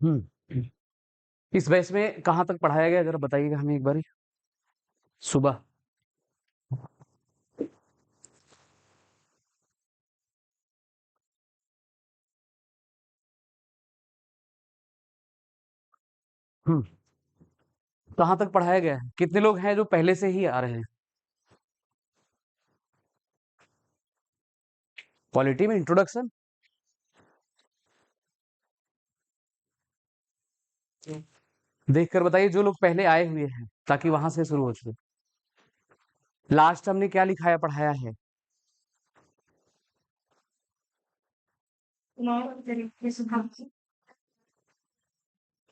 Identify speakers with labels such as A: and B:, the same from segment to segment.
A: हम्म इस बैच में कहाँ तक पढ़ाया गया जरा बताइएगा हमें एक बार। सुबह। हम्म कहाँ तक पढ़ाया गया है, कितने लोग हैं जो पहले से ही आ रहे हैं? पॉलिटी में इंट्रोडक्शन। देख कर बताइए जो लोग पहले आए हुए हैं, ताकि वहां से शुरू हो सके। लास्ट हमने क्या लिखाया पढ़ाया है?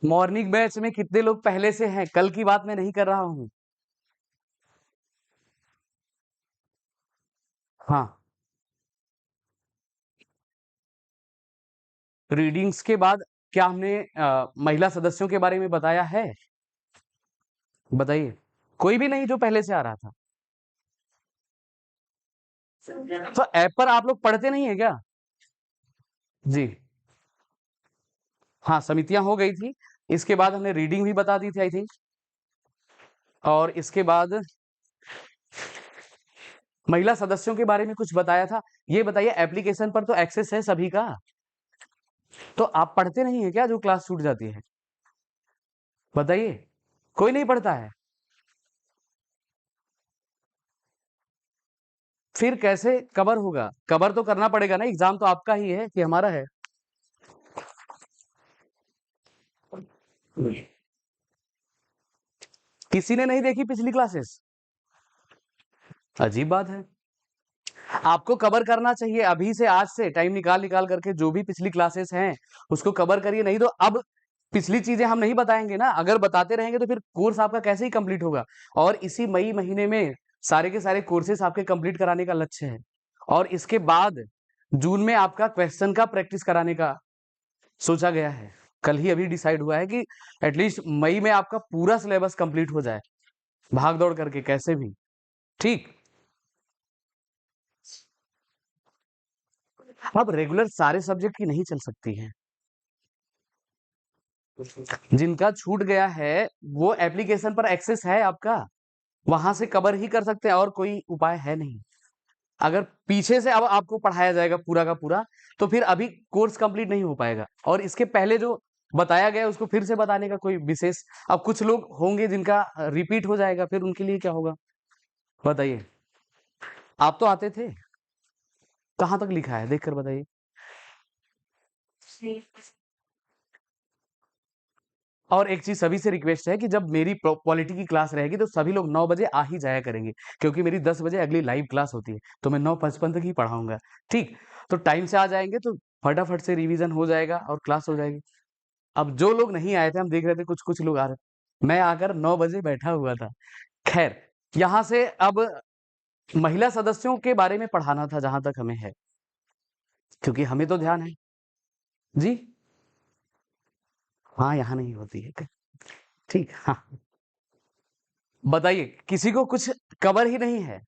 A: मॉर्निंग बैच में कितने लोग पहले से हैं, कल की बात मैं नहीं कर रहा हूँ। हाँ। रीडिंग्स के बाद क्या हमने महिला सदस्यों के बारे में बताया है? बताइए। कोई भी नहीं जो पहले से आ रहा था। तो ऐप पर आप लोग पढ़ते नहीं है क्या? जी। हाँ, समितियां हो गई थी। इसके बाद हमने रीडिंग भी बता दी थी आई थिंक। और इसके बाद महिला सदस्यों के बारे में कुछ बताया था। ये बताइए, एप्लीकेशन पर तो एक्सेस है सभी का, तो आप पढ़ते नहीं है क्या जो क्लास छूट जाती है? बताइए। कोई नहीं पढ़ता है? फिर कैसे कवर होगा? कवर तो करना पड़ेगा ना, एग्जाम तो आपका ही है कि हमारा है? किसी ने नहीं देखी पिछली क्लासेस? अजीब बात है। आपको कवर करना चाहिए अभी से, आज से टाइम निकाल निकाल करके जो भी पिछली क्लासेस हैं उसको कवर करिए। नहीं तो अब पिछली चीजें हम नहीं बताएंगे ना, अगर बताते रहेंगे तो फिर कोर्स आपका कैसे ही कंप्लीट होगा। और इसी मई महीने में सारे के सारे कोर्सेस आपके कंप्लीट कराने का लक्ष्य है। और इसके बाद जून में आपका क्वेश्चन का प्रैक्टिस कराने का सोचा गया है। कल ही अभी डिसाइड हुआ है कि एटलीस्ट मई में आपका पूरा सिलेबस कंप्लीट हो जाए, भाग दौड़ करके कैसे भी। ठीक। अब रेगुलर सारे सब्जेक्ट की नहीं चल सकती है। जिनका छूट गया है वो एप्लीकेशन पर एक्सेस है आपका, वहां से कवर ही कर सकते हैं, और कोई उपाय है नहीं। अगर पीछे से अब आपको पढ़ाया जाएगा पूरा का पूरा, तो फिर अभी कोर्स कंप्लीट नहीं हो पाएगा। और इसके पहले जो बताया गया है उसको फिर से बताने का कोई विशेष, अब कुछ लोग होंगे जिनका रिपीट हो जाएगा, फिर उनके लिए क्या होगा? बताइए। आप तो आते थे। कहाँ तक लिखा है देख कर बताइए। और एक चीज सभी से रिक्वेस्ट है कि जब मेरी पॉलिटी की क्लास रहेगी तो सभी लोग 9 बजे आ ही जाया करेंगे, क्योंकि मेरी 10 बजे अगली लाइव क्लास होती है, तो मैं 9:55 तक ही पढ़ाऊंगा। ठीक। तो टाइम से आ जाएंगे तो फटाफट से रिवीजन हो जाएगा और क्लास हो जाएगी। अब जो लोग नहीं आए थे, हम देख रहे थे कुछ कुछ लोग आ रहे, मैं आकर 9 बजे बैठा हुआ था। खैर, यहाँ से अब महिला सदस्यों के बारे में पढ़ाना था जहां तक हमें है, क्योंकि हमें तो ध्यान है। जी। हाँ, यहाँ नहीं होती है। ठीक। हाँ। बताइए, किसी को कुछ कवर ही नहीं है।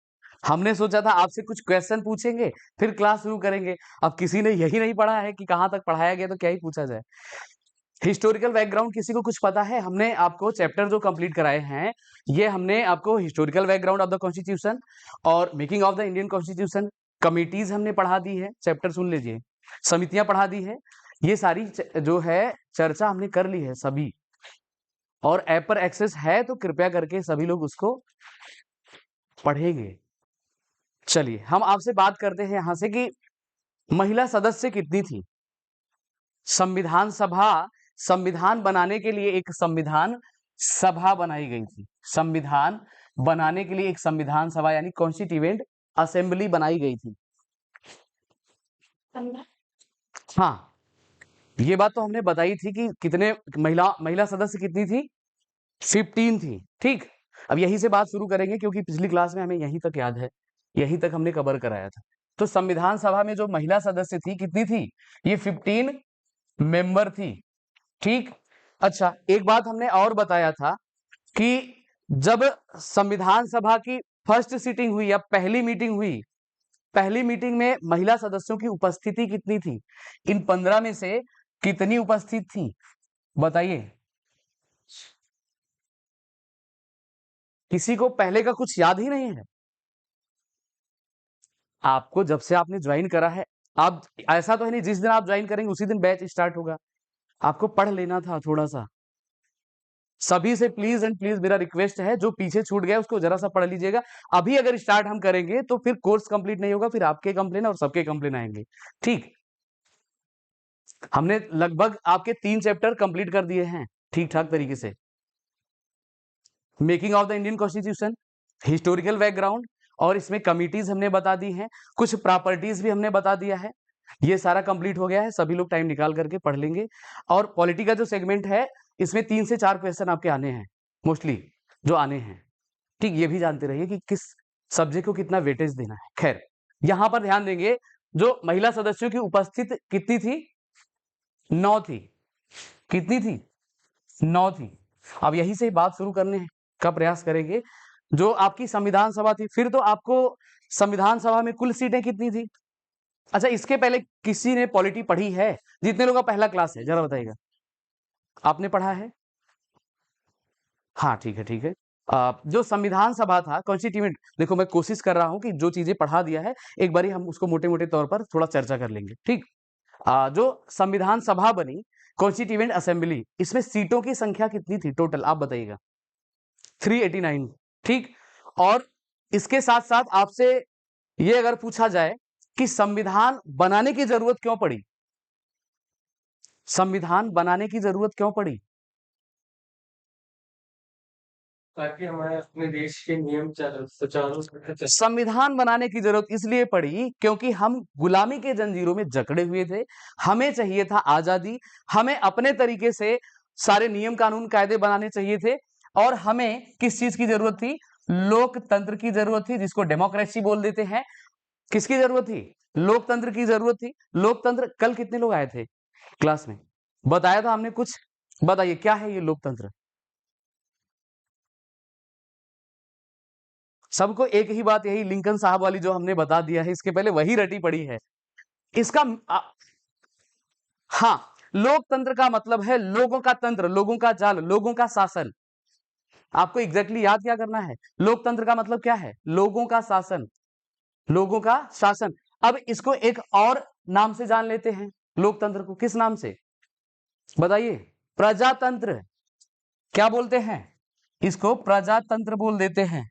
A: हमने सोचा था आपसे कुछ क्वेश्चन पूछेंगे, फिर क्लास शुरू करेंगे। अब किसी ने यही नहीं पढ़ा है कि कहाँ तक पढ़ाया गया, तो क्या ही पूछा जाए। हिस्टोरिकल बैकग्राउंड किसी को कुछ पता है? हमने आपको चैप्टर जो कंप्लीट कराए हैं, ये हमने आपको historical background of the constitution और making of the Indian constitution, committees हमने पढ़ा दी है, चैप्टर सुन लीजिए। समितियां पढ़ा दी है। ये सारी जो है चर्चा हमने कर ली है सभी। और ऐप पर एक्सेस है तो कृपया करके सभी लोग उसको पढ़ेंगे। चलिए, हम आपसे बात करते हैं यहां से कि महिला सदस्य कितनी थी। संविधान सभा, संविधान बनाने के लिए एक संविधान सभा बनाई गई थी। संविधान बनाने के लिए एक संविधान सभा यानी कॉन्स्टिट्यूएंट असेंबली बनाई गई थी। हाँ, ये बात तो हमने बताई थी कि कितने महिला महिला सदस्य कितनी थी? 15 थी। ठीक। अब यहीं से बात शुरू करेंगे, क्योंकि पिछली क्लास में हमें यहीं तक याद है, यहीं तक हमने कवर कराया था। तो संविधान सभा में जो महिला सदस्य थी कितनी थी? ये 15 मेंबर थी। ठीक। अच्छा, एक बात हमने और बताया था कि जब संविधान सभा की फर्स्ट सीटिंग हुई या पहली मीटिंग हुई, पहली मीटिंग में महिला सदस्यों की उपस्थिति कितनी थी? इन 15 में से कितनी उपस्थित थी? बताइए, किसी को पहले का कुछ याद ही नहीं है? आपको जब से आपने ज्वाइन करा है, आप ऐसा तो है नहीं जिस दिन आप ज्वाइन करेंगे उसी दिन बैच स्टार्ट होगा। आपको पढ़ लेना था थोड़ा सा। सभी से प्लीज एंड प्लीज मेरा रिक्वेस्ट है, जो पीछे छूट गया उसको जरा सा पढ़ लीजिएगा। अभी अगर स्टार्ट हम करेंगे तो फिर कोर्स कंप्लीट नहीं होगा, फिर आपके कंप्लेन और सबके कंप्लेन आएंगे। ठीक, हमने लगभग आपके 3 चैप्टर कंप्लीट कर दिए हैं ठीक ठाक तरीके से। Making of the Indian constitution, historical background, और इसमें कमिटीज हमने बता दी हैं, कुछ प्रॉपर्टीज भी हमने बता दिया है। ये सारा कंप्लीट हो गया है, सभी लोग टाइम निकाल करके पढ़ लेंगे। और पॉलिटी का जो सेगमेंट है, इसमें 3 से 4 क्वेश्चन आपके आने हैं मोस्टली, जो आने हैं। ठीक, ये भी जानते रहिए कि किस सब्जेक्ट को कितना वेटेज देना है। खैर, यहां पर ध्यान देंगे, जो महिला सदस्यों की उपस्थित कितनी थी? 9 थी। कितनी थी? 9 थी। अब यही से बात शुरू करने का प्रयास करेंगे। जो आपकी संविधान सभा थी, फिर तो आपको संविधान सभा में कुल सीटें कितनी थी? अच्छा, इसके पहले किसी ने पॉलिटी पढ़ी है? जितने लोगों का पहला क्लास है जरा बताइएगा, आपने पढ़ा है? हाँ, ठीक है, ठीक है। जो संविधान सभा था, कॉन्स्टिट्यूएंट, देखो मैं कोशिश कर रहा हूं कि जो चीजें पढ़ा दिया है एक बारी हम उसको मोटे मोटे तौर पर थोड़ा चर्चा कर लेंगे। ठीक, जो संविधान सभा बनी, कॉन्स्टिट्यूएंट असेंबली, इसमें सीटों की संख्या कितनी थी टोटल, आप बताइएगा? 389। ठीक, और इसके साथ साथ आपसे ये अगर पूछा जाए कि संविधान बनाने की जरूरत क्यों पड़ी, संविधान बनाने की जरूरत क्यों पड़ी?
B: ताकि हमारे अपने देश के नियम सुचारू रूप से चल।
A: संविधान बनाने की जरूरत इसलिए पड़ी क्योंकि हम गुलामी के जंजीरों में जकड़े हुए थे, हमें चाहिए था आजादी, हमें अपने तरीके से सारे नियम कानून कायदे बनाने चाहिए थे, और हमें किस चीज की जरूरत थी? लोकतंत्र की जरूरत थी, जिसको डेमोक्रेसी बोल देते हैं। किसकी जरूरत थी? लोकतंत्र की जरूरत थी। लोकतंत्र, कल कितने लोग आए थे क्लास में? बताया था हमने कुछ? बताइए क्या है ये लोकतंत्र? सबको एक ही बात, यही लिंकन साहब वाली जो हमने बता दिया है, इसके पहले वही रटी पड़ी है। इसका हाँ, लोकतंत्र का मतलब है लोगों का तंत्र, लोगों का जाल, लोगों का शासन। आपको एग्जैक्टली याद क्या करना है? लोकतंत्र का मतलब क्या है? लोगों का शासन, लोगों का शासन। अब इसको एक और नाम से जान लेते हैं, लोकतंत्र को किस नाम से? बताइए। प्रजातंत्र। क्या बोलते हैं इसको? प्रजातंत्र बोल देते हैं,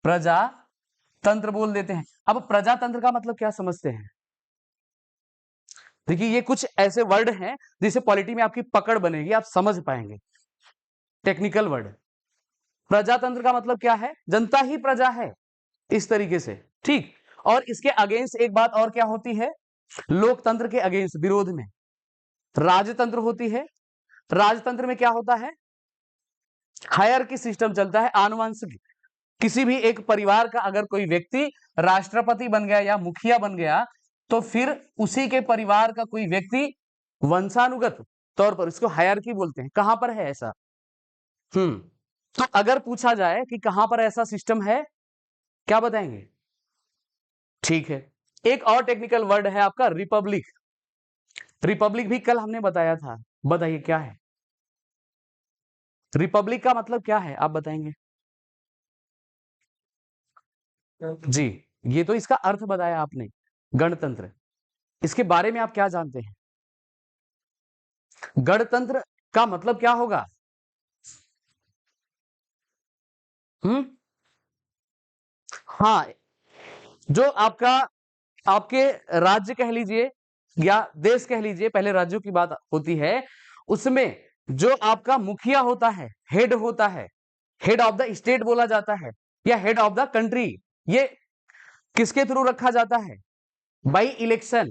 A: प्रजातंत्र बोल देते हैं। अब प्रजातंत्र का मतलब क्या समझते हैं? देखिए, ये कुछ ऐसे वर्ड हैं जिसे पॉलिटी में आपकी पकड़ बनेगी, आप समझ पाएंगे। Technical word. प्रजातंत्र का मतलब क्या है? जनता ही प्रजा है, इस तरीके से। ठीक, और इसके अगेंस्ट एक बात और क्या होती है? लोकतंत्र के अगेंस्ट, विरोध में, राजतंत्र होती है। राजतंत्र में क्या होता है? हायरार्की सिस्टम चलता है, आनुवंशिक। किसी भी एक परिवार का अगर कोई व्यक्ति राष्ट्रपति बन गया या मुखिया बन गया, तो फिर उसी के परिवार का कोई व्यक्ति वंशानुगत तौर पर, इसको हायरार्की बोलते हैं। कहां पर है ऐसा? तो अगर पूछा जाए कि कहां पर ऐसा सिस्टम है, क्या बताएंगे? ठीक है, एक और टेक्निकल वर्ड है आपका, रिपब्लिक। रिपब्लिक भी कल हमने बताया था, बताइए क्या है रिपब्लिक का मतलब? क्या है आप बताएंगे? जी, ये तो इसका अर्थ बताया आपने, गणतंत्र। इसके बारे में आप क्या जानते हैं? गणतंत्र का मतलब क्या होगा? हम्म, हाँ, जो आपका, आपके राज्य कह लीजिए या देश कह लीजिए, पहले राज्यों की बात होती है, उसमें जो आपका मुखिया होता है, हेड होता है, हेड ऑफ द स्टेट बोला जाता है, या हेड ऑफ द कंट्री, ये किसके थ्रू रखा जाता है? By election.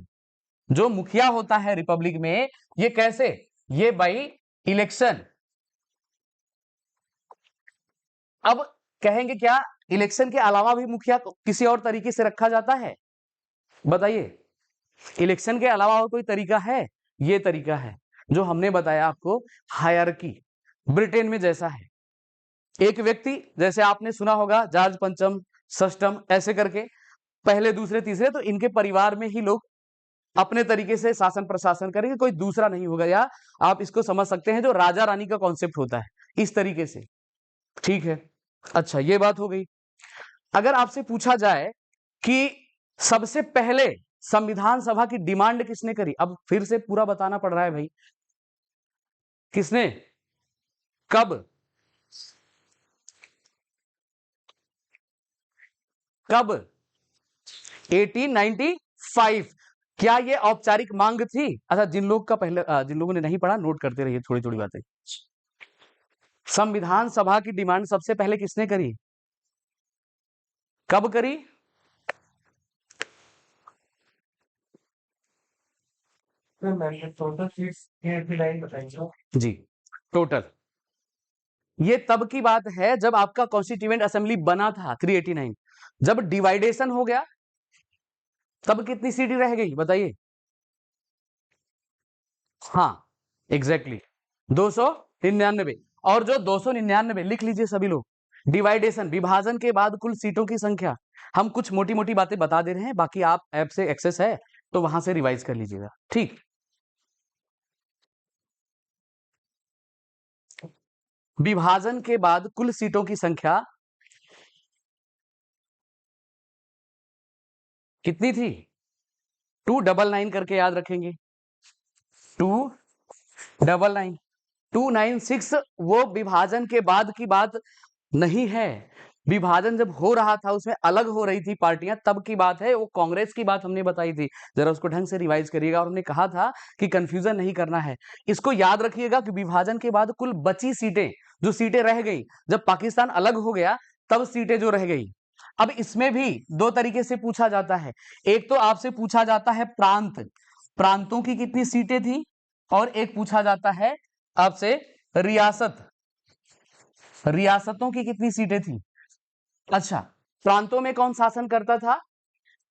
A: जो मुखिया होता है रिपब्लिक में, ये कैसे? ये बाई इलेक्शन। अब कहेंगे क्या, इलेक्शन के अलावा भी मुखिया को किसी और तरीके से रखा जाता है? बताइए, इलेक्शन के अलावा और कोई तरीका है? ये तरीका है जो हमने बताया आपको, हायरार्की, ब्रिटेन में जैसा है। एक व्यक्ति, जैसे आपने सुना होगा जॉर्ज पंचम, सस्टम, ऐसे करके, पहले दूसरे तीसरे, तो इनके परिवार में ही लोग अपने तरीके से शासन प्रशासन करेंगे, कोई दूसरा नहीं होगा, या आप इसको समझ सकते हैं जो राजा रानी का कॉन्सेप्ट होता है इस तरीके से। ठीक है, अच्छा ये बात हो गई। अगर आपसे पूछा जाए कि सबसे पहले संविधान सभा की डिमांड किसने करी, अब फिर से पूरा बताना पड़ रहा है भाई, किसने, कब, कब, 1895। क्या ये औपचारिक मांग थी? अच्छा, जिन लोग का पहले जिन लोगों ने नहीं पढ़ा, नोट करते रहिए थोड़ी थोड़ी बातें। संविधान सभा की डिमांड सबसे पहले किसने करी, कब करी?
B: मैंने टोटल सीट्स 89 बताइए।
A: जी, टोटल ये तब की बात है जब आपका कॉन्स्टिट्यूएंट असेंबली बना था 389। जब डिवाइडेशन हो गया तब कितनी सीटें रह गई बताइए? हाँ, एग्जैक्टली 299। और जो 299 लिख लीजिए सभी लोग, डिवाइडेशन विभाजन के बाद कुल सीटों की संख्या। हम कुछ मोटी मोटी बातें बता दे रहे हैं, बाकी आप ऐप से एक्सेस है तो वहां से रिवाइज कर लीजिएगा। ठीक, विभाजन के बाद कुल सीटों की संख्या कितनी थी? 299 करके याद रखेंगे, 299। 296 वो विभाजन के बाद की बात नहीं है, विभाजन जब हो रहा था उसमें अलग हो रही थी पार्टियां, तब की बात है, वो कांग्रेस की बात हमने बताई थी। जरा उसको ढंग से रिवाइज करिएगा। और हमने कहा था कि कंफ्यूजन नहीं करना है, इसको याद रखिएगा कि विभाजन के बाद कुल बची सीटें, जो सीटें रह गई जब पाकिस्तान अलग हो गया, तब सीटें जो रह गई। अब इसमें भी दो तरीके से पूछा जाता है। एक तो आपसे पूछा जाता है प्रांत, प्रांतों की कितनी सीटें थी, और एक पूछा जाता है आपसे रियासत, रियासतों की कितनी सीटें थी। अच्छा, प्रांतों में कौन शासन करता था?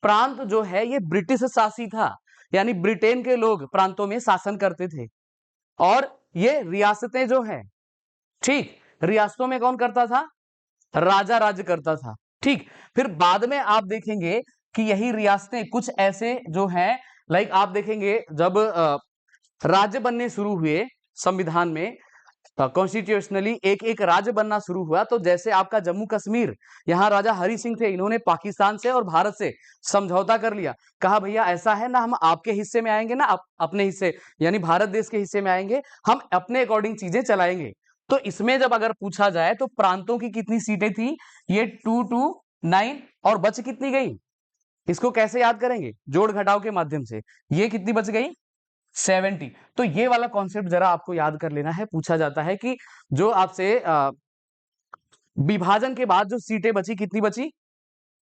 A: प्रांत जो है ये ब्रिटिश शासी था, यानी ब्रिटेन के लोग प्रांतों में शासन करते थे। और ये रियासतें जो है, ठीक, रियासतों में कौन करता था? राजा राज्य करता था। ठीक, फिर बाद में आप देखेंगे कि यही रियासतें कुछ ऐसे जो हैं, लाइक आप देखेंगे जब राज्य बनने शुरू हुए संविधान में, कॉन्स्टिट्यूशनली एक एक राज्य बनना शुरू हुआ, तो जैसे आपका जम्मू कश्मीर, यहाँ राजा हरि सिंह थे, इन्होंने पाकिस्तान से और भारत से समझौता कर लिया, कहा भैया ऐसा है ना, हम आपके हिस्से में आएंगे ना, आप अपने हिस्से यानी भारत देश के हिस्से में आएंगे, हम अपने अकॉर्डिंग चीजें चलाएंगे। तो इसमें जब अगर पूछा जाए तो प्रांतों की कितनी सीटें थी, ये 229, और बच कितनी गई, इसको कैसे याद करेंगे? जोड़ घटाव के माध्यम से। ये कितनी बच गई? 70। तो ये वाला कॉन्सेप्ट जरा आपको याद कर लेना है। पूछा जाता है कि जो आपसे विभाजन के बाद जो सीटें बची, कितनी बची?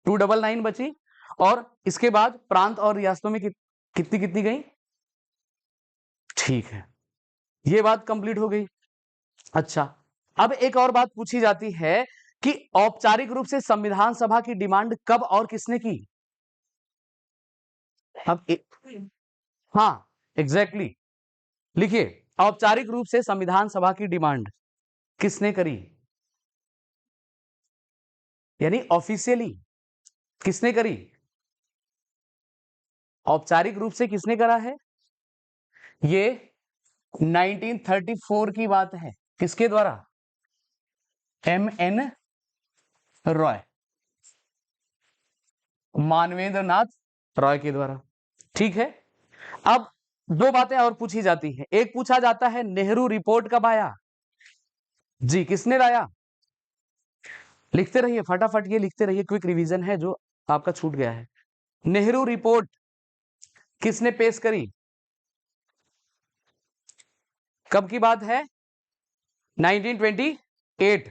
A: 299 बची, और इसके बाद प्रांत और रियासतों में कितनी कितनी गई? ठीक है, ये बात कंप्लीट हो गई। अच्छा, अब एक और बात पूछी जाती है कि औपचारिक रूप से संविधान सभा की डिमांड कब और किसने की? अब हाँ, एग्जैक्टली, लिखिए, औपचारिक रूप से संविधान सभा की डिमांड किसने करी, यानी ऑफिशियली किसने करी? औपचारिक रूप से किसने करा है? ये 1934 की बात है। किसके द्वारा? M.N. रॉय, मानवेंद्र नाथ रॉय के द्वारा। ठीक है, अब दो बातें और पूछी जाती है। एक पूछा जाता है नेहरू रिपोर्ट कब आया? जी, किसने लाया? लिखते रहिए फटाफट, ये लिखते रहिए, क्विक रिवीजन है जो आपका छूट गया है। नेहरू रिपोर्ट किसने पेश करी, कब की बात है? 1928।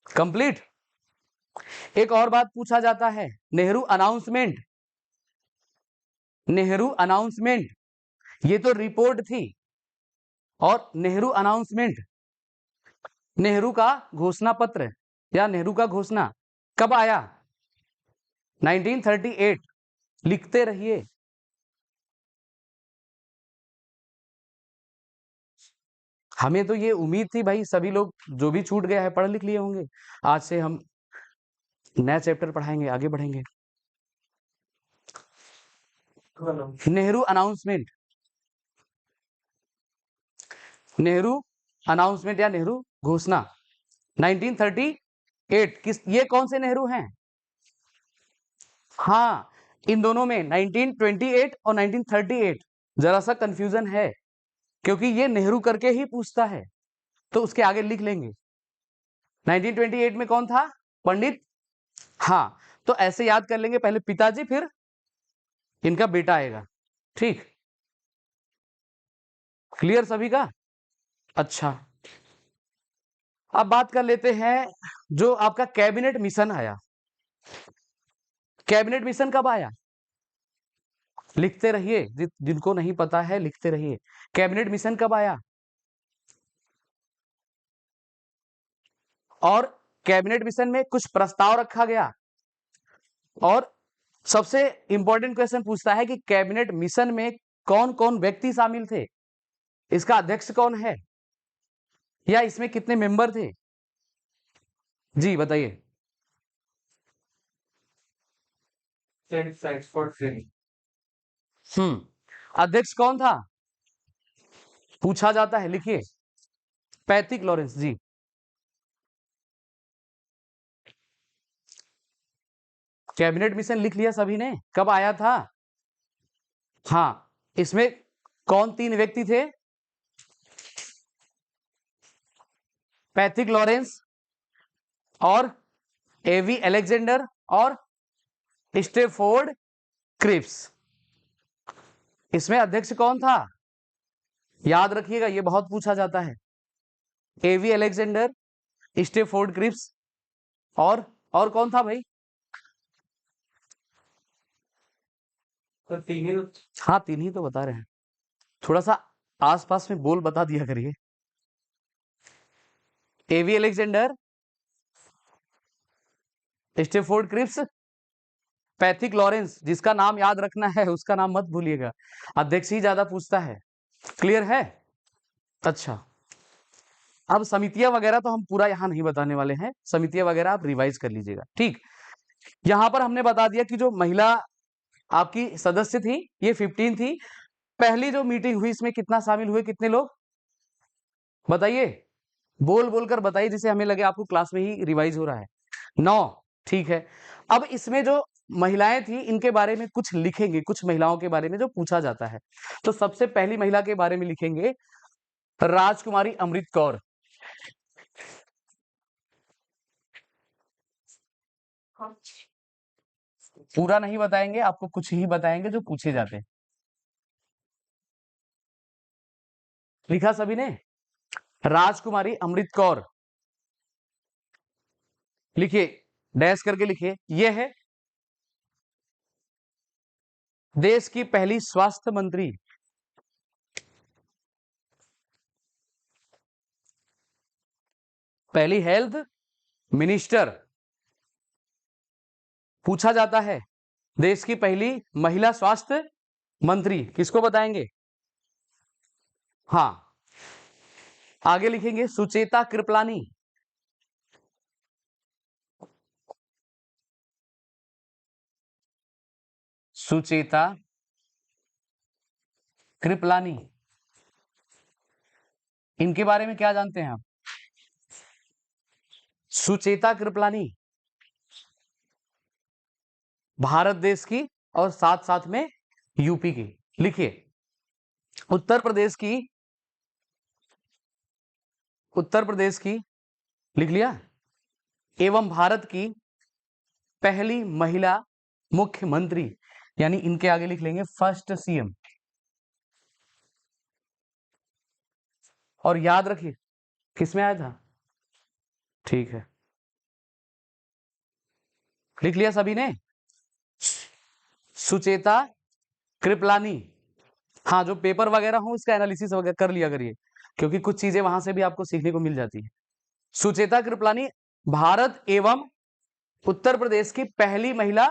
A: कंप्लीट। एक और बात पूछा जाता है, नेहरू अनाउंसमेंट, नेहरू अनाउंसमेंट, ये तो रिपोर्ट थी, और नेहरू अनाउंसमेंट, नेहरू का घोषणा पत्र या नेहरू का घोषणा कब आया? 1938। लिखते रहिए। हमें तो ये उम्मीद थी भाई सभी लोग जो भी छूट गया है पढ़ लिख लिए होंगे। आज से हम नया चैप्टर पढ़ाएंगे, आगे बढ़ेंगे। नेहरू अनाउंसमेंट, नेहरू अनाउंसमेंट या नेहरू घोषणा 1938। किस, ये कौन से नेहरू हैं? हाँ, इन दोनों में 1928 और 1938 जरा सा कंफ्यूजन है, क्योंकि ये नेहरू करके ही पूछता है, तो उसके आगे लिख लेंगे। 1928 में कौन था? पंडित। हाँ, तो ऐसे याद कर लेंगे, पहले पिताजी फिर इनका बेटा आएगा। ठीक, क्लियर सभी का? अच्छा, अब बात कर लेते हैं जो आपका कैबिनेट मिशन आया। कैबिनेट मिशन कब आया? लिखते रहिए, जिनको नहीं पता है लिखते रहिए। कैबिनेट मिशन कब आया? और कैबिनेट मिशन में कुछ प्रस्ताव रखा गया, और सबसे इंपॉर्टेंट क्वेश्चन पूछता है कि कैबिनेट मिशन में कौन कौन व्यक्ति शामिल थे, इसका अध्यक्ष कौन है, या इसमें कितने मेंबर थे? जी बताइए। अध्यक्ष कौन था पूछा जाता है, लिखिए। पैथिक लॉरेंस जी। कैबिनेट मिशन लिख लिया सभी ने, कब आया था? हाँ, इसमें कौन तीन व्यक्ति थे? पैथिक लॉरेंस और एवी अलेक्जेंडर और स्टेफोर्ड क्रिप्स। इसमें अध्यक्ष कौन था? याद रखिएगा, ये बहुत पूछा जाता है। एवी अलेक्जेंडर, स्टेफोर्ड क्रिप्स और कौन था भाई?
B: तो तीन ही।
A: हाँ, तीन ही तो बता रहे हैं, थोड़ा सा आसपास में बोल बता दिया करिए। A V Alexander, Stafford Cripps, Pethick Lawrence. जिसका नाम याद रखना है उसका नाम मत भूलिएगा, अध्यक्ष ही ज्यादा पूछता है। क्लियर है? अच्छा, अब समितियां वगैरह तो हम पूरा यहां नहीं बताने वाले हैं, समितियां वगैरह आप रिवाइज कर लीजिएगा। ठीक, यहां पर हमने बता दिया कि जो महिला आपकी सदस्य थी ये 15 थी। पहली जो मीटिंग हुई इसमें कितना शामिल हुए, कितने लोग बताइए? बोल बोलकर बताइए, जिसे हमें लगे आपको क्लास में ही रिवाइज हो रहा है। 9। ठीक है, अब इसमें जो महिलाएं थी इनके बारे में कुछ लिखेंगे, कुछ महिलाओं के बारे में जो पूछा जाता है। तो सबसे पहली महिला के बारे में लिखेंगे राजकुमारी अमृत कौर। पूरा नहीं बताएंगे, आपको कुछ ही बताएंगे जो पूछे जाते हैं। लिखा सभी ने? राजकुमारी अमृत कौर, लिखिए, डैश करके लिखिए। यह है देश की पहली स्वास्थ्य मंत्री, पहली हेल्थ मिनिस्टर। पूछा जाता है देश की पहली महिला स्वास्थ्य मंत्री किसको बताएंगे? हाँ, आगे लिखेंगे सुचेता कृपलानी। सुचेता कृपलानी, इनके बारे में क्या जानते हैं आप? सुचेता कृपलानी भारत देश की और साथ साथ में यूपी की। लिखिए, उत्तर प्रदेश की, उत्तर प्रदेश की लिख लिया, एवं भारत की पहली महिला मुख्यमंत्री, यानी इनके आगे लिख लेंगे फर्स्ट सीएम। और याद रखिए किसमें आया था? ठीक है, लिख लिया सभी ने? सुचेता कृपलानी। हाँ, जो पेपर वगैरह हो उसका एनालिसिस वगैरह कर लिया करिए, क्योंकि कुछ चीजें वहां से भी आपको सीखने को मिल जाती है। सुचेता कृपलानी भारत एवं उत्तर प्रदेश की पहली महिला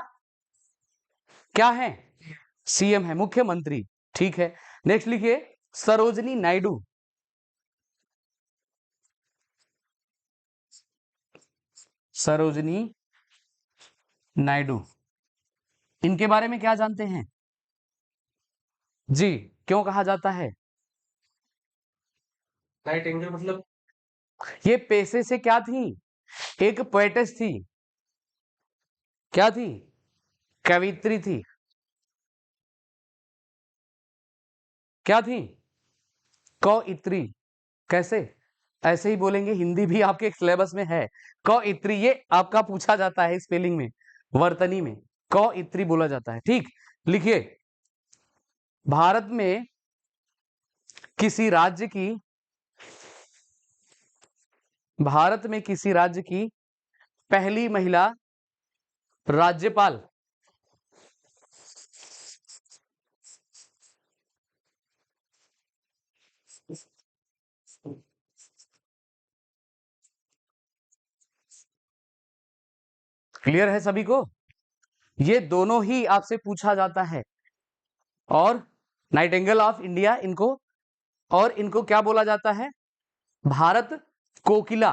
A: क्या है? सीएम है, मुख्यमंत्री। ठीक है, नेक्स्ट लिखिए सरोजनी नायडू। सरोजनी नायडू, इनके बारे में क्या जानते हैं? जी, क्यों कहा जाता है?
B: नाइटिंगेल मतलब
A: ये पेशे से क्या थी? एक पोएटेस थी। क्या थी? कवित्री थी। क्या थी? कौइत्री। कैसे? ऐसे ही बोलेंगे, हिंदी भी आपके सिलेबस में है। कौइत्री, ये आपका पूछा जाता है स्पेलिंग में, वर्तनी में कौइत्री बोला जाता है। ठीक, लिखिए, भारत में किसी राज्य की भारत में किसी राज्य की पहली महिला राज्यपाल। क्लियर है सभी को? ये दोनों ही आपसे पूछा जाता है। और नाइटिंगेल ऑफ इंडिया इनको, और इनको क्या बोला जाता है? भारत कोकिला।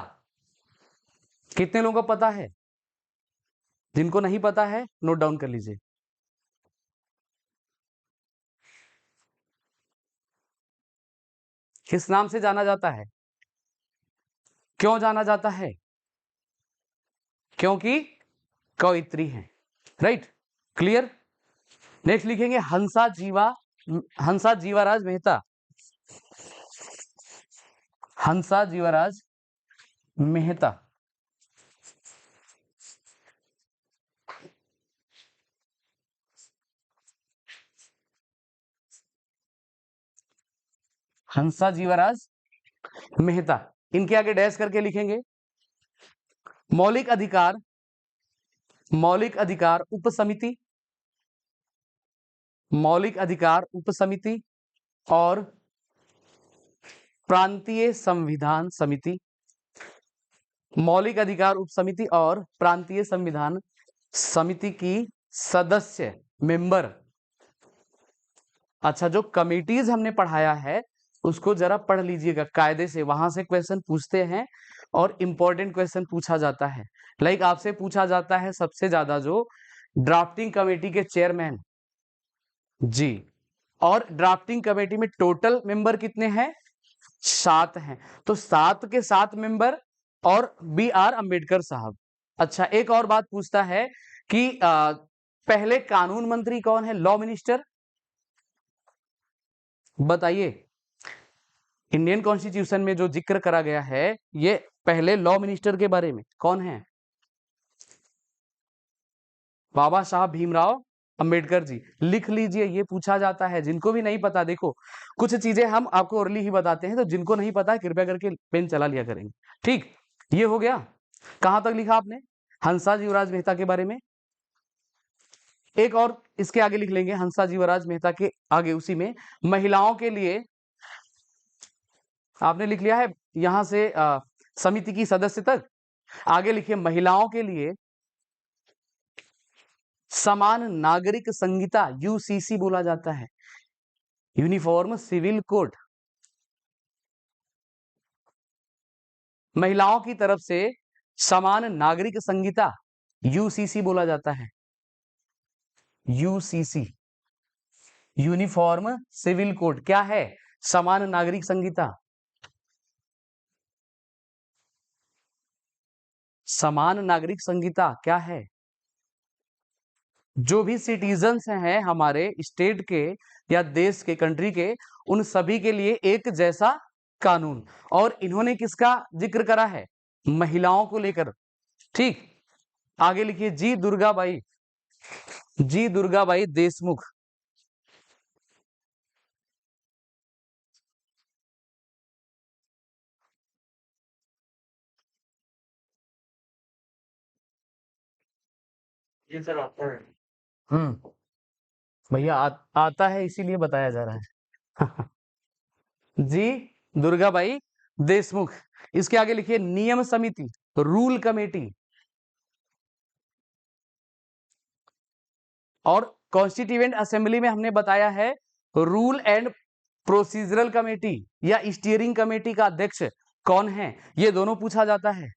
A: कितने लोगों को पता है? जिनको नहीं पता है नोट डाउन कर लीजिए। किस नाम से जाना जाता है? क्यों जाना जाता है? क्योंकि कवयित्री है। Right, clear. नेक्स्ट लिखेंगे हंसा जीवाराज मेहता। हंसा जीवाराज मेहता। हंसा जीवाराज मेहता, इनके आगे डैश करके लिखेंगे। मौलिक अधिकार उपसमिति, मौलिक अधिकार उपसमिति और प्रांतीय संविधान समिति। मौलिक अधिकार उपसमिति और प्रांतीय संविधान समिति की सदस्य मेंबर। अच्छा, जो कमिटीज हमने पढ़ाया है उसको जरा पढ़ लीजिएगा कायदे से, वहां से क्वेश्चन पूछते हैं और इंपॉर्टेंट क्वेश्चन पूछा जाता है। लाइक आपसे पूछा जाता है सबसे ज्यादा जो ड्राफ्टिंग कमेटी के चेयरमैन जी, और ड्राफ्टिंग कमेटी में टोटल मेंबर कितने हैं? 7 हैं। तो 7 के 7 मेंबर और बी आर अंबेडकर साहब। अच्छा, एक और बात पूछता है कि पहले कानून मंत्री कौन है? Law minister. बताइए, इंडियन कॉन्स्टिट्यूशन में जो जिक्र करा गया है ये पहले लॉ मिनिस्टर के बारे में कौन है? बाबा साहब भीमराव अंबेडकर जी। लिख लीजिए, ये पूछा जाता है। जिनको भी नहीं पता, देखो कुछ चीजें हम आपको अर्ली ही बताते हैं, तो जिनको नहीं पता है कृपया करके पेन चला लिया करेंगे। ठीक, ये हो गया। कहां तक लिखा आपने? हंसा जीवराज मेहता के बारे में। एक और इसके आगे लिख लेंगे, हंसा जीवराज मेहता के आगे उसी में महिलाओं के लिए आपने लिख लिया है यहां से समिति की सदस्य तक। आगे लिखिए, महिलाओं के लिए समान नागरिक संहिता यूसीसी बोला जाता है, यूनिफॉर्म सिविल कोड। महिलाओं की तरफ से समान नागरिक संहिता यूसीसी बोला जाता है, यूसीसी, यूनिफॉर्म सिविल कोड। क्या है? समान नागरिक संहिता। समान नागरिक संहिता क्या है? जो भी सिटीजन्स हैं हमारे स्टेट के या देश के, कंट्री के, उन सभी के लिए एक जैसा कानून। और इन्होंने किसका जिक्र करा है? महिलाओं को लेकर। ठीक, आगे लिखिए, जी दुर्गाबाई देशमुख।
B: ये सर आता है।
A: भैया आता है इसीलिए बताया जा रहा है। जी दुर्गाबाई देशमुख। इसके आगे लिखिए, नियम समिति, रूल कमेटी। और कॉन्स्टिट्यूएंट असेंबली में हमने बताया है रूल एंड प्रोसीजरल कमेटी या स्टीयरिंग कमेटी का अध्यक्ष कौन है? ये दोनों पूछा जाता है।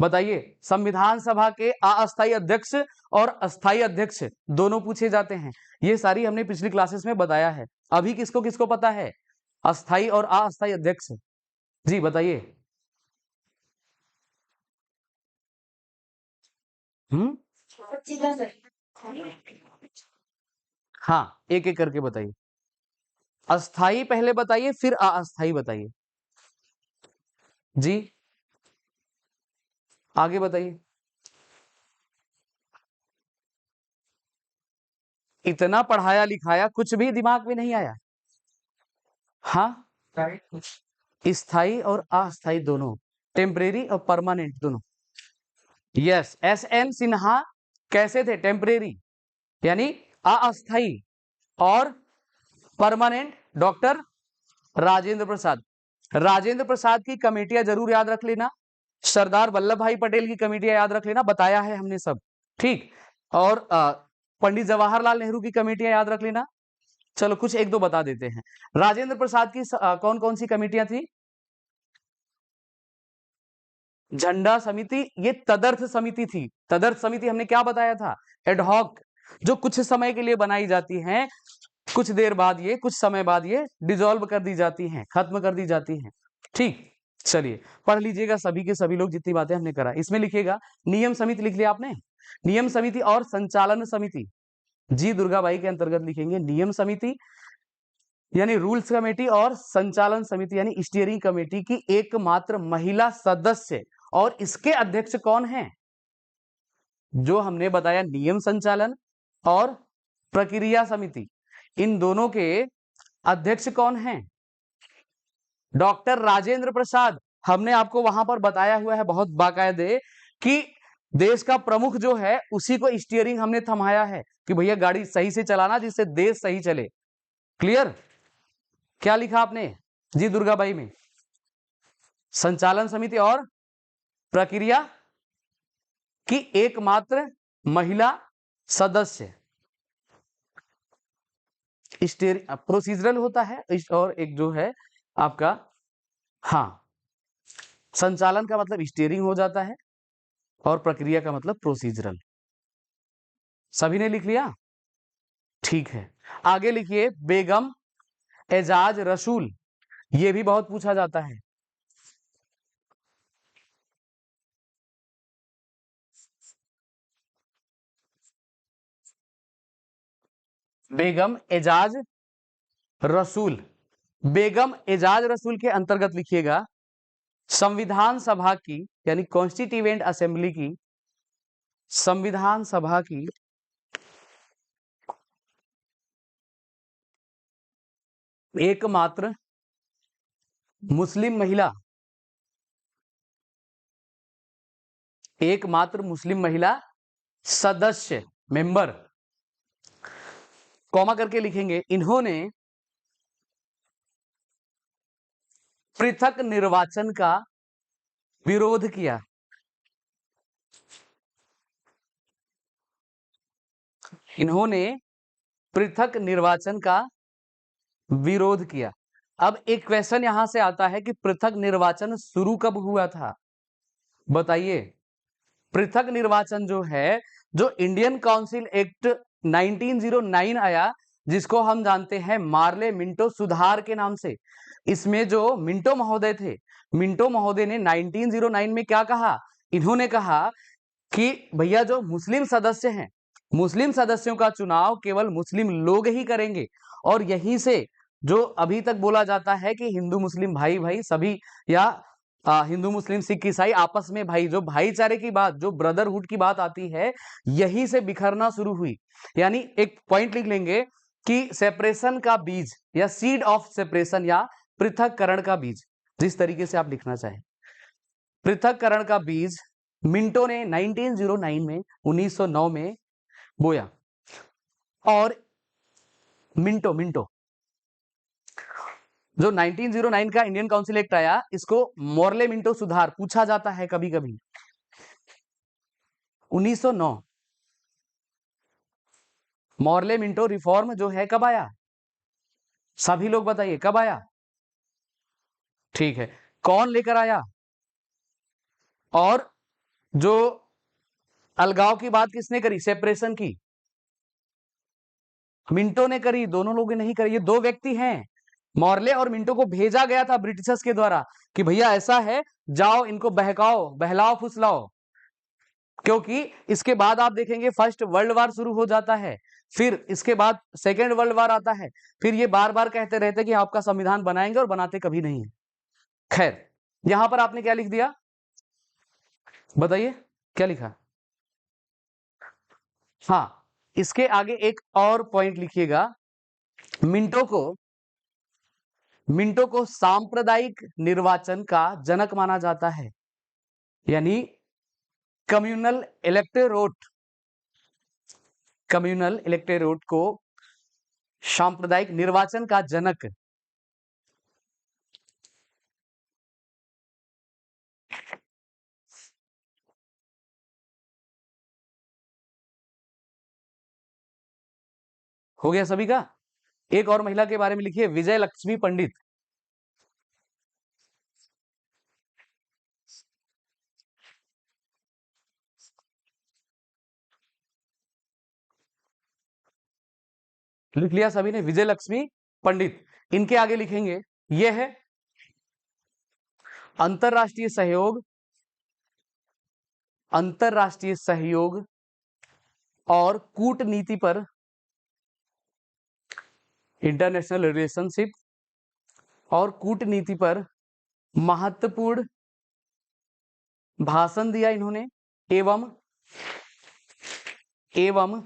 A: बताइए, संविधान सभा के अस्थायी अध्यक्ष और अस्थायी अध्यक्ष दोनों पूछे जाते हैं। ये सारी हमने पिछली क्लासेस में बताया है। अभी किसको किसको पता है अस्थायी और अस्थायी अध्यक्ष? जी बताइए। हम्म, हाँ, एक एक करके बताइए। अस्थाई पहले बताइए, फिर अस्थाई बताइए। जी आगे बताइए। इतना पढ़ाया लिखाया, कुछ भी दिमाग में नहीं आया? हाँ, स्थाई और अस्थाई दोनों, टेम्परेरी और परमानेंट दोनों। यस, एस एन सिन्हा कैसे थे? टेम्परेरी यानी अस्थाई, और परमानेंट डॉक्टर राजेंद्र प्रसाद। राजेंद्र प्रसाद की कमेटियां जरूर याद रख लेना, सरदार वल्लभ भाई पटेल की कमेटियां याद रख लेना, बताया है हमने सब, ठीक। और पंडित जवाहरलाल नेहरू की कमेटियां याद रख लेना। चलो कुछ एक दो बता देते हैं। राजेंद्र प्रसाद की कौन कौन सी कमेटियां थी? झंडा समिति, ये तदर्थ समिति थी। तदर्थ समिति हमने क्या बताया था? एडहॉक, जो कुछ समय के लिए बनाई जाती हैं, कुछ देर बाद ये, कुछ समय बाद ये डिसॉल्व कर दी जाती हैं, खत्म कर दी जाती हैं, ठीक। चलिए पढ़ लीजिएगा सभी के सभी लोग जितनी बातें हमने करा। इसमें लिखिएगा नियम समिति, लिख लिया आपने? नियम समिति और संचालन समिति, जी दुर्गाबाई के अंतर्गत लिखेंगे। नियम समिति यानी रूल्स कमेटी, और संचालन समिति यानी स्टीयरिंग कमेटी की एकमात्र महिला सदस्य। और इसके अध्यक्ष कौन हैं? जो हमने बताया, नियम संचालन और प्रक्रिया समिति, इन दोनों के अध्यक्ष कौन हैं? डॉक्टर राजेंद्र प्रसाद। हमने आपको वहां पर बताया हुआ है बहुत बाकायदे कि देश का प्रमुख जो है उसी को स्टीयरिंग हमने थमाया है कि भैया गाड़ी सही से चलाना जिससे देश सही चले। क्लियर? क्या लिखा आपने जी दुर्गाबाई में? संचालन समिति और प्रक्रिया की एकमात्र महिला सदस्य। स्टीयरिंग प्रोसीजरल होता है, और एक जो है आपका, हाँ, संचालन का मतलब स्टीयरिंग हो जाता है और प्रक्रिया का मतलब प्रोसीजरल। सभी ने लिख लिया? ठीक है, आगे लिखिए बेगम एजाज रसूल, ये भी बहुत पूछा जाता है। बेगम एजाज रसूल, बेगम एजाज रसूल के अंतर्गत लिखिएगा संविधान सभा की यानी कॉन्स्टिट्यूएंट असेंबली की, संविधान सभा की एकमात्र मुस्लिम महिला, एकमात्र मुस्लिम महिला सदस्य, मेंबर, कॉमा करके लिखेंगे, इन्होंने पृथक निर्वाचन का विरोध किया। इन्होंने पृथक निर्वाचन का विरोध किया। अब एक क्वेश्चन यहां से आता है कि पृथक निर्वाचन शुरू कब हुआ था? बताइए। पृथक निर्वाचन जो है, जो इंडियन काउंसिल एक्ट 1909 आया, जिसको हम जानते हैं मार्ले मिंटो सुधार के नाम से, इसमें जो मिंटो महोदय थे, मिंटो महोदय ने 1909 में क्या कहा? इन्होंने कहा कि भैया जो मुस्लिम सदस्य हैं, मुस्लिम सदस्यों का चुनाव केवल मुस्लिम लोग ही करेंगे, और यहीं से जो अभी तक बोला जाता है कि हिंदू मुस्लिम भाई भाई सभी, या हिंदू मुस्लिम सिख ईसाई आपस में भाई, जो भाईचारे की बात, जो ब्रदरहुड की बात आती है, यहीं से बिखरना शुरू हुई। यानी एक पॉइंट लिख लेंगे कि सेपरेशन का बीज या सीड ऑफ सेपरेशन या पृथककरण का बीज, जिस तरीके से आप लिखना चाहें, पृथककरण का बीज मिंटो ने 1909 में 1909 में बोया। और मिंटो मिंटो जो 1909 का इंडियन काउंसिल एक्ट आया, इसको मोर्ले मिंटो सुधार पूछा जाता है कभी कभी। 1909 मोर्ले मिंटो रिफॉर्म जो है कब आया? सभी लोग बताइए कब आया? ठीक है, कौन लेकर आया और जो अलगाव की बात किसने करी, सेपरेशन की? मिंटो ने करी, दोनों लोगों ने नहीं करी। ये दो व्यक्ति हैं, मॉर्ले और मिंटो को भेजा गया था ब्रिटिशर्स के द्वारा कि भैया ऐसा है, जाओ इनको बहकाओ, बहलाओ फुसलाओ। क्योंकि इसके बाद आप देखेंगे फर्स्ट वर्ल्ड वार शुरू हो जाता है, फिर इसके बाद सेकेंड वर्ल्ड वार आता है, फिर ये बार बार कहते रहते कि आपका संविधान बनाएंगे और बनाते कभी नहीं है। खैर, यहां पर आपने क्या लिख दिया, बताइए क्या लिखा? हाँ, इसके आगे एक और पॉइंट लिखिएगा। मिंटो को सांप्रदायिक निर्वाचन का जनक माना जाता है, यानी कम्युनल इलेक्टोरेट को सांप्रदायिक निर्वाचन का जनक। हो गया सभी का? एक और महिला के बारे में लिखिए, विजय लक्ष्मी पंडित। लिख लिया सभी ने, विजय लक्ष्मी पंडित। इनके आगे लिखेंगे, यह है अंतरराष्ट्रीय सहयोग और कूटनीति पर, इंटरनेशनल रिलेशनशिप और कूटनीति पर महत्वपूर्ण भाषण दिया इन्होंने, एवं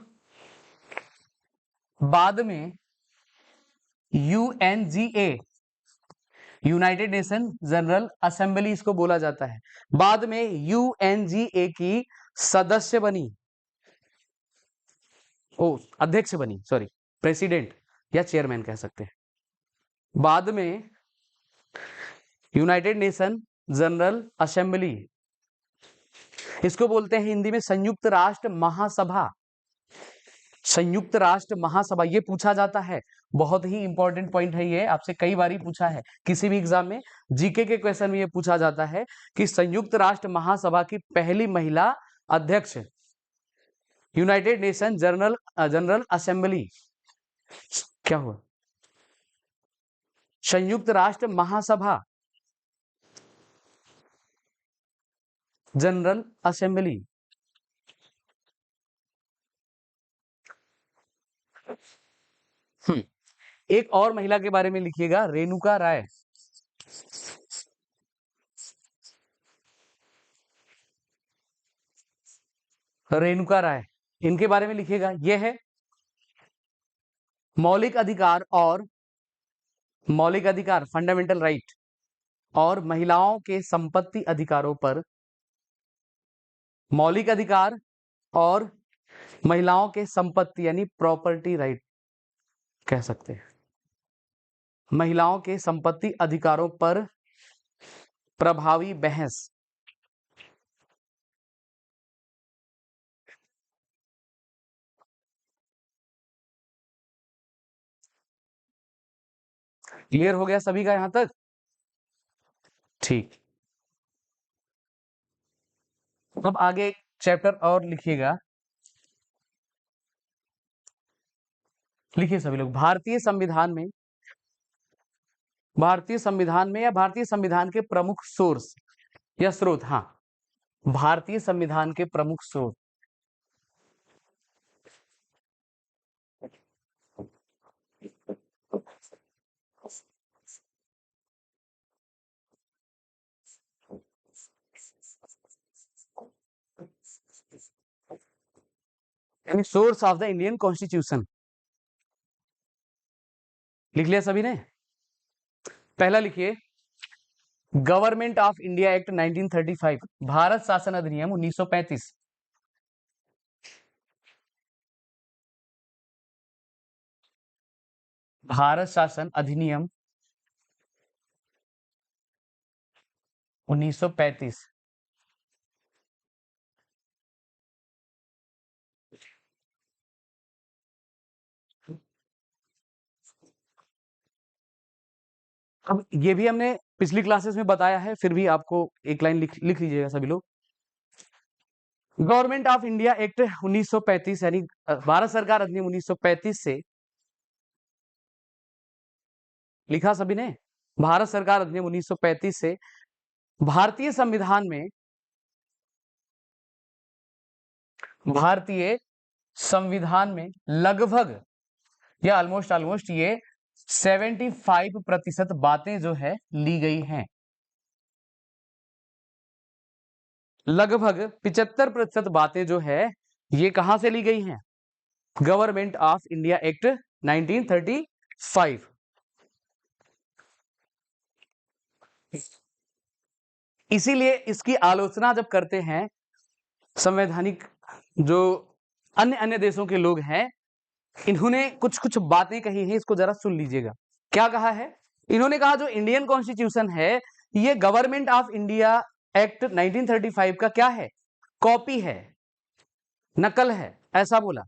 A: बाद में UNGA, United nation general assembly इसको बोला जाता है, बाद में यूएनजीए की सदस्य बनी, अध्यक्ष बनी, सॉरी, प्रेसिडेंट या चेयरमैन कह सकते हैं। बाद में यूनाइटेड नेशन जनरल असेंबली, इसको बोलते हैं हिंदी में संयुक्त राष्ट्र महासभा। संयुक्त राष्ट्र महासभा, ये पूछा जाता है, बहुत ही इंपॉर्टेंट पॉइंट है ये, आपसे कई बार पूछा है किसी भी एग्जाम में, जीके के क्वेश्चन में ये पूछा जाता है कि संयुक्त राष्ट्र महासभा की पहली महिला अध्यक्ष, यूनाइटेड नेशन जनरल असेंबली, क्या हुआ, संयुक्त राष्ट्र महासभा जनरल असेंबली। एक और महिला के बारे में लिखिएगा, रेणुका राय। रेणुका राय, इनके बारे में लिखिएगा, यह है मौलिक अधिकार फंडामेंटल राइट और महिलाओं के संपत्ति अधिकारों पर, मौलिक अधिकार और महिलाओं के संपत्ति यानी प्रॉपर्टी राइट कह सकते हैं, महिलाओं के संपत्ति अधिकारों पर प्रभावी बहस। क्लियर हो गया सभी का यहां तक? ठीक, अब आगे एक चैप्टर और लिखिएगा, लिखिए सभी लोग, भारतीय संविधान में या भारतीय संविधान के प्रमुख सोर्स या स्रोत, हाँ, भारतीय संविधान के प्रमुख स्रोत। यानी source of the Indian constitution, लिख लिया सभी ने? पहला लिखिए, government of India act 1935, Bharat शासन अधिनियम 1935। भारत शासन अधिनियम 1935। अब ये भी हमने पिछली क्लासेस में बताया है, फिर भी आपको एक लाइन लिख लीजिएगा सभी लोग। गवर्नमेंट ऑफ इंडिया एक्ट 1935 यानी भारत सरकार अधिनियम 1935 से, लिखा सभी ने, भारत सरकार अधिनियम 1935 से भारतीय संविधान में, भारतीय संविधान में लगभग या ऑलमोस्ट ये 75% बातें जो है ली गई हैं। लगभग 75% बातें जो है ये कहां से ली गई हैं? Government of India act 1935। इसीलिए इसकी आलोचना जब करते हैं संवैधानिक जो अन्य अन्य देशों के लोग हैं, इन्होंने कुछ कुछ बातें कही हैं, इसको जरा सुन लीजिएगा। क्या कहा है? इन्होंने कहा जो इंडियन कॉन्स्टिट्यूशन है ये गवर्नमेंट ऑफ इंडिया एक्ट 1935 का क्या है? कॉपी है, नकल है, ऐसा बोला।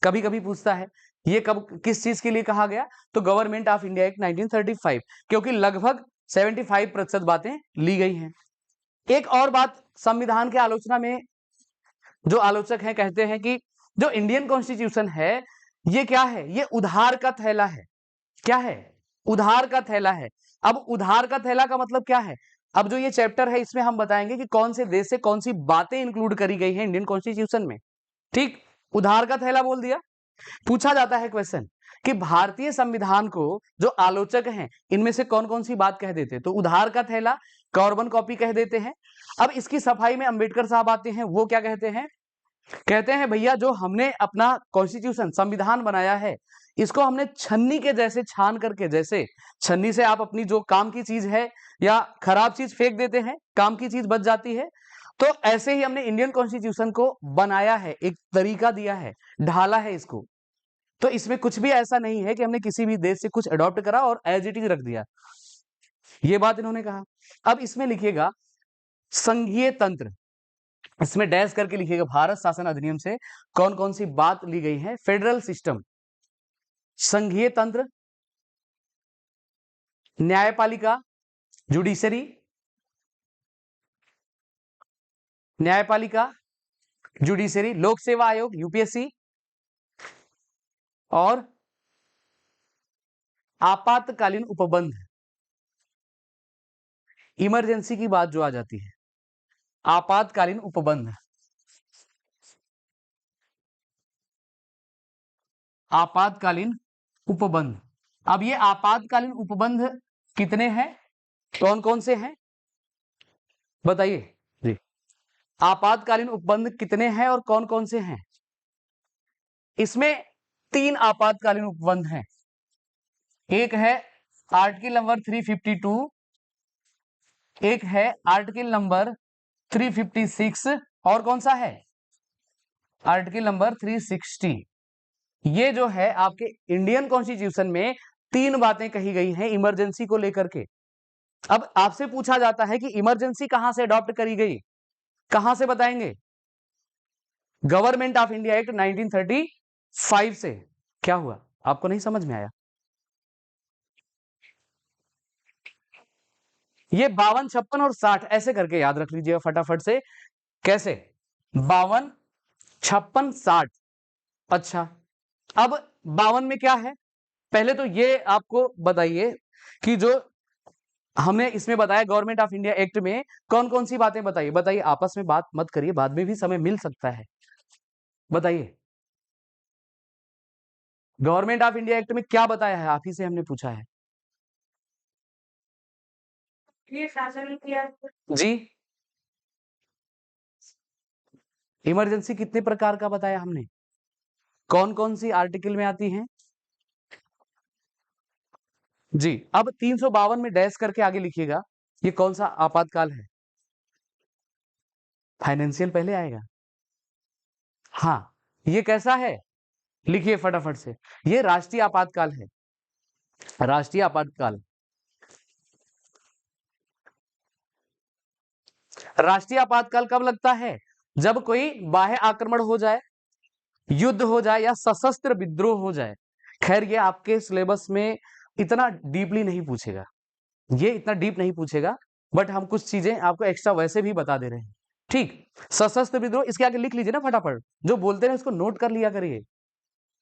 A: कभी कभी पूछता है ये कब किस चीज के लिए कहा गया? तो गवर्नमेंट ऑफ इंडिया एक्ट 1935, क्योंकि लगभग 75% बातें ली गई हैं। एक और बात संविधान के आलोचना में जो आलोचक हैं कहते हैं कि जो इंडियन कॉन्स्टिट्यूशन है ये क्या है? ये उधार का थैला है। क्या है? उधार का थैला है। अब उधार का थैला का मतलब क्या है? अब जो ये चैप्टर है इसमें हम बताएंगे कि कौन से देश से कौन सी बातें इंक्लूड करी गई हैं इंडियन कॉन्स्टिट्यूशन में। ठीक, उधार का थैला बोल दिया। पूछा जाता है क्वेश्चन कि भारतीय संविधान को जो आलोचक हैं इनमें से कौन कौन सी बात कह देते? तो उधार का थैला, कार्बन कॉपी कह देते हैं। अब इसकी सफाई में अंबेडकर साहब आते हैं, वो क्या कहते हैं? कहते हैं भैया जो हमने अपना कॉन्स्टिट्यूशन संविधान बनाया है इसको हमने छन्नी के जैसे छान करके, जैसे छन्नी से आप अपनी जो काम की चीज है या खराब चीज फेंक देते हैं, काम की चीज बच जाती है, तो ऐसे ही हमने इंडियन कॉन्स्टिट्यूशन को बनाया है, एक तरीका दिया है, ढाला है इसको। तो इसमें कुछ भी ऐसा नहीं है कि हमने किसी भी देश से कुछ अडॉप्ट करा और एज इट इज रख दिया। ये बात इन्होंने कहा। अब इसमें लिखिएगा संघीय तंत्र, इसमें डैश करके लिखिएगा भारत शासन अधिनियम से कौन कौन सी बात ली गई है। फेडरल सिस्टम, संघीय तंत्र, न्यायपालिका, जुडिशरी, न्यायपालिका, जुडिशरी, लोक सेवा आयोग यूपीएससी, और आपातकालीन उपबंध, इमरजेंसी की बात जो आ जाती है, आपातकालीन उपबंध, आपातकालीन उपबंध। अब ये आपातकालीन उपबंध कितने हैं, कौन कौन से हैं बताइए जी। आपातकालीन उपबंध कितने हैं और कौन कौन से हैं? इसमें 3 आपातकालीन उपबंध हैं। एक है आर्टिकल नंबर 352, एक है आर्टिकल नंबर 356, और कौन सा है? Article number 360। ये जो है आपके इंडियन कॉन्स्टिट्यूशन में 3 बातें कही गई हैं इमरजेंसी को लेकर के। अब आपसे पूछा जाता है कि इमरजेंसी कहां से अडॉप्ट करी गई, कहां से बताएंगे? गवर्नमेंट ऑफ इंडिया एक्ट 1935 से। क्या हुआ, आपको नहीं समझ में आया? ये 52, 56 और 60 ऐसे करके याद रख लीजिएगा फटाफट से। कैसे? 52, 56, 60। अच्छा, अब 52 में क्या है? पहले तो ये आपको बताइए कि जो हमने इसमें बताया गवर्नमेंट ऑफ इंडिया एक्ट में कौन कौन सी बातें बताइए। बताइए, आपस में बात मत करिए, बाद में भी समय मिल सकता है। बताइए, गवर्नमेंट ऑफ इंडिया एक्ट में क्या बताया है? आप ही से हमने पूछा है
B: ये शासन किया
A: जी। इमरजेंसी कितने प्रकार का बताया हमने, कौन कौन सी आर्टिकल में आती हैं जी। अब 352 में डैश करके आगे लिखिएगा ये कौन सा आपातकाल है। फाइनेंशियल पहले आएगा। हाँ, ये कैसा है? लिखिए फटाफट से, ये राष्ट्रीय आपातकाल है। राष्ट्रीय आपातकाल, राष्ट्रीय आपातकाल कब लगता है? जब कोई बाह्य आक्रमण हो जाए, युद्ध हो जाए या सशस्त्र विद्रोह हो जाए। खैर ये आपके सिलेबस में इतना डीपली नहीं पूछेगा, ये इतना डीप नहीं पूछेगा, बट हम कुछ चीजें आपको एक्स्ट्रा वैसे भी बता दे रहे हैं। ठीक, सशस्त्र विद्रोह इसके आगे लिख लीजिए ना फटाफट, जो बोलते हैं उसको नोट कर लिया करिए,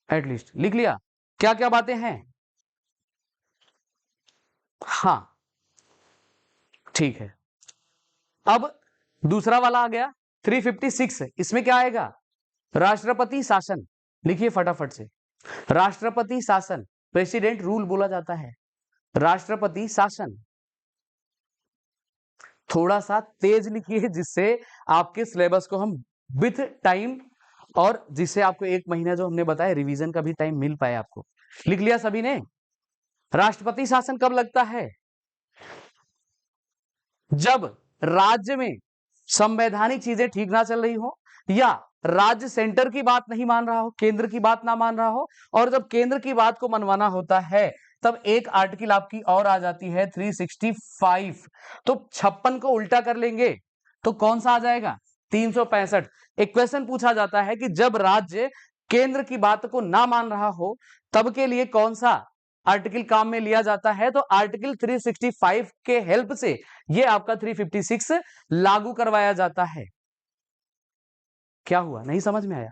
A: एटलीस्ट लिख लिया क्या क्या बातें हैं। हाँ ठीक है, अब दूसरा वाला आ गया 356, इसमें क्या आएगा, राष्ट्रपति शासन, लिखिए फटाफट से, राष्ट्रपति शासन, प्रेसिडेंट रूल बोला जाता है, राष्ट्रपति शासन, थोड़ा सा तेज लिखिए जिससे आपके सिलेबस को हम विथ टाइम और जिससे आपको 1 महीना जो हमने बताया रिवीजन का भी टाइम मिल पाए आपको। लिख लिया सभी ने, राष्ट्रपति शासन कब लगता है, जब राज्य में संवैधानिक चीजें ठीक ना चल रही हो, या राज्य सेंटर की बात नहीं मान रहा हो, केंद्र की बात ना मान रहा हो, और जब केंद्र की बात को मनवाना होता है तब एक आर्टिकल आपकी और आ जाती है 365, तो 56 को उल्टा कर लेंगे तो कौन सा आ जाएगा 365। एक क्वेश्चन पूछा जाता है कि जब राज्य केंद्र की बात को ना मान रहा हो तब के लिए कौन सा आर्टिकल काम में लिया जाता है, तो आर्टिकल 365 के हेल्प से ये आपका 356 लागू करवाया जाता है। क्या हुआ, नहीं समझ में आया,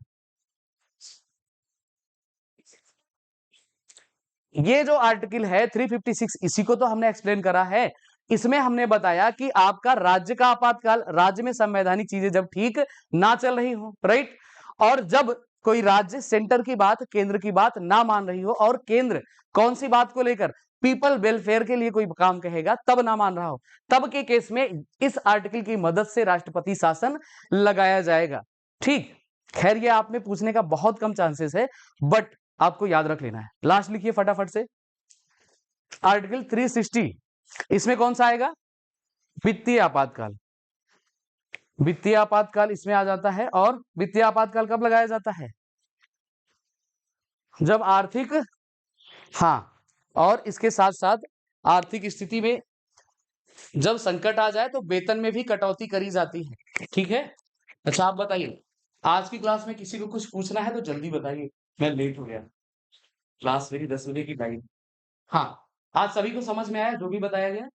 A: ये जो आर्टिकल है 356 इसी को तो हमने एक्सप्लेन करा है, इसमें हमने बताया कि आपका राज्य का आपातकाल, राज्य में संवैधानिक चीजें जब ठीक ना चल रही हो, राइट, और जब कोई राज्य सेंटर की बात केंद्र की बात ना मान रही हो, और केंद्र कौन सी बात को लेकर, पीपल वेलफेयर के लिए कोई काम कहेगा तब ना मान रहा हो, तब के केस में इस आर्टिकल की मदद से राष्ट्रपति शासन लगाया जाएगा। ठीक, खैर ये आप में पूछने का बहुत कम चांसेस है, बट आपको याद रख लेना है। लास्ट लिखिए फटाफट से, आर्टिकल 360, इसमें कौन सा आएगा, वित्तीय आपातकाल, वित्तीय आपातकाल इसमें आ जाता है, और वित्तीय आपातकाल कब लगाया जाता है, जब आर्थिक, हाँ, और इसके साथ साथ आर्थिक स्थिति में जब संकट आ जाए तो वेतन में भी कटौती करी जाती है, ठीक है। अच्छा आप बताइए, आज की क्लास में किसी को कुछ पूछना है तो जल्दी बताइए, मैं लेट हो गया, क्लास मेरी 10 बजे की टाइम। हाँ, आज सभी को समझ में आया जो भी बताया गया।